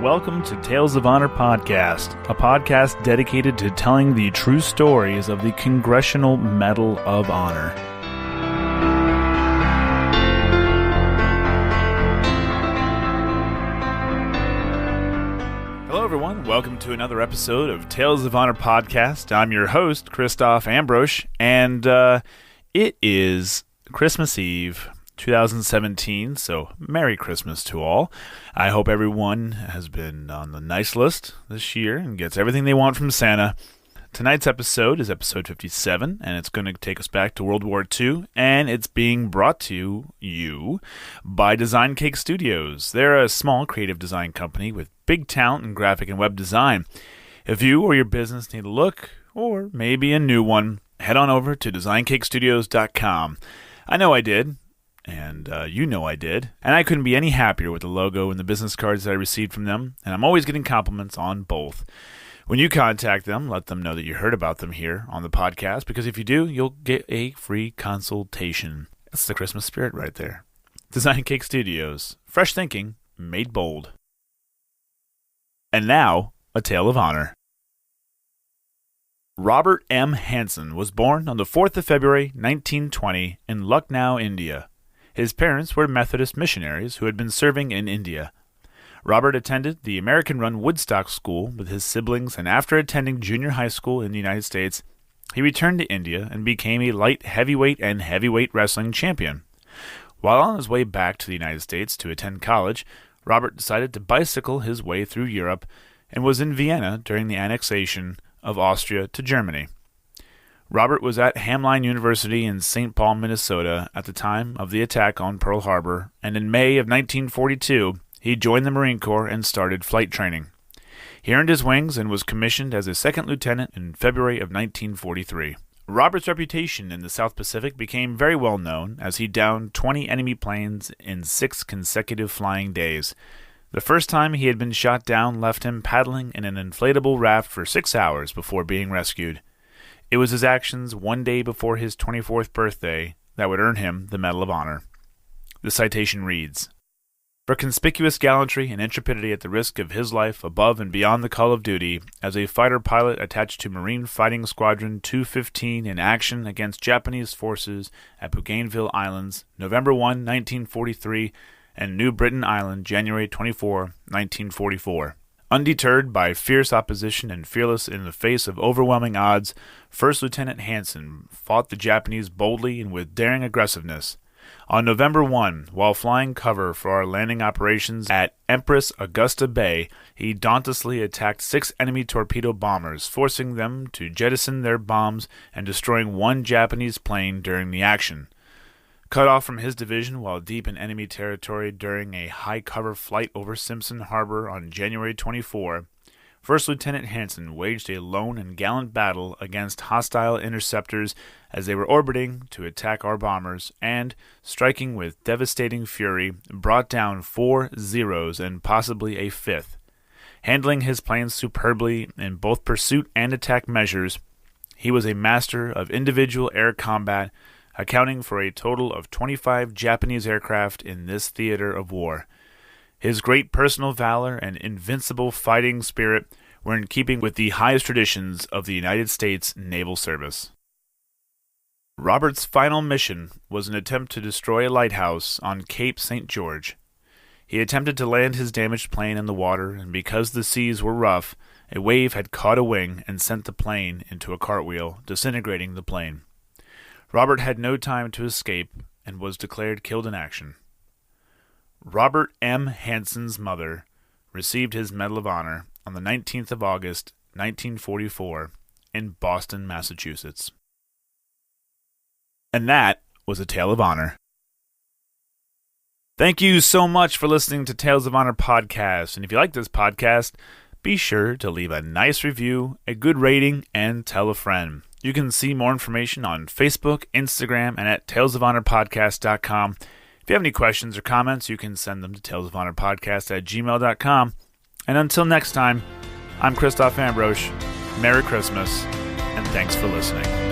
welcome to Tales of Honor Podcast, a podcast dedicated to telling the true stories of the Congressional Medal of Honor. Hello everyone, welcome to another episode of Tales of Honor Podcast. I'm your host, Christoph Ambrosch, and it is Christmas Eve 2017, so Merry Christmas to all. I hope everyone has been on the nice list this year and gets everything they want from Santa. Tonight's episode is episode 57, and it's going to take us back to World War II, and it's being brought to you by DesignCake Studios. They're a small creative design company with big talent in graphic and web design. If you or your business need a look, or maybe a new one, head on over to DesignCakeStudios.com. I know I did. And you know I did. And I couldn't be any happier with the logo and the business cards that I received from them. And I'm always getting compliments on both. When you contact them, let them know that you heard about them here on the podcast. Because if you do, you'll get a free consultation. That's the Christmas spirit right there. DesignCake Studios. Fresh thinking made bold. And now, a tale of honor. Robert M Hanson was born on the 4th of February, 1920 in Lucknow, India. His parents were Methodist missionaries who had been serving in India. Robert attended the American-run Woodstock School with his siblings, and after attending junior high school in the United States, he returned to India and became a light heavyweight and heavyweight wrestling champion. While on his way back to the United States to attend college, Robert decided to bicycle his way through Europe and was in Vienna during the annexation of Austria to Germany. Robert was at Hamline University in St. Paul, Minnesota at the time of the attack on Pearl Harbor, and in May of 1942, he joined the Marine Corps and started flight training. He earned his wings and was commissioned as a second lieutenant in February of 1943. Robert's reputation in the South Pacific became very well known as he downed 20 enemy planes in 6 consecutive flying days. The first time he had been shot down left him paddling in an inflatable raft for 6 hours before being rescued. It was his actions one day before his 24th birthday that would earn him the Medal of Honor. The citation reads, "For conspicuous gallantry and intrepidity at the risk of his life above and beyond the call of duty, as a fighter pilot attached to Marine Fighting Squadron 215 in action against Japanese forces at Bougainville Islands, November 1, 1943, and New Britain Island, January 24, 1944. Undeterred by fierce opposition and fearless in the face of overwhelming odds, First Lieutenant Hanson fought the Japanese boldly and with daring aggressiveness. On November 1, while flying cover for our landing operations at Empress Augusta Bay, he dauntlessly attacked 6 enemy torpedo bombers, forcing them to jettison their bombs and destroying 1 Japanese plane during the action. Cut off from his division while deep in enemy territory during a high-cover flight over Simpson Harbor on January 24, First Lieutenant Hanson waged a lone and gallant battle against hostile interceptors as they were orbiting to attack our bombers and, striking with devastating fury, brought down 4 Zeros and possibly a 5th. Handling his planes superbly in both pursuit and attack measures, he was a master of individual air combat, accounting for a total of 25 Japanese aircraft in this theater of war. His great personal valor and invincible fighting spirit were in keeping with the highest traditions of the United States Naval Service. Robert's final mission was an attempt to destroy a lighthouse on Cape St. George. He attempted to land his damaged plane in the water, and because the seas were rough, a wave had caught a wing and sent the plane into a cartwheel, disintegrating the plane. Robert had no time to escape and was declared killed in action. Robert M. Hanson's mother received his Medal of Honor on the 19th of August, 1944, in Boston, Massachusetts. And that was a Tale of Honor. Thank you so much for listening to Tales of Honor Podcast, and if you like this podcast, be sure to leave a nice review, a good rating, and tell a friend. You can see more information on Facebook, Instagram, and at talesofhonorpodcast.com. If you have any questions or comments, you can send them to talesofhonorpodcast@gmail.com. And until next time, I'm Christoph Ambrosch. Merry Christmas, and thanks for listening.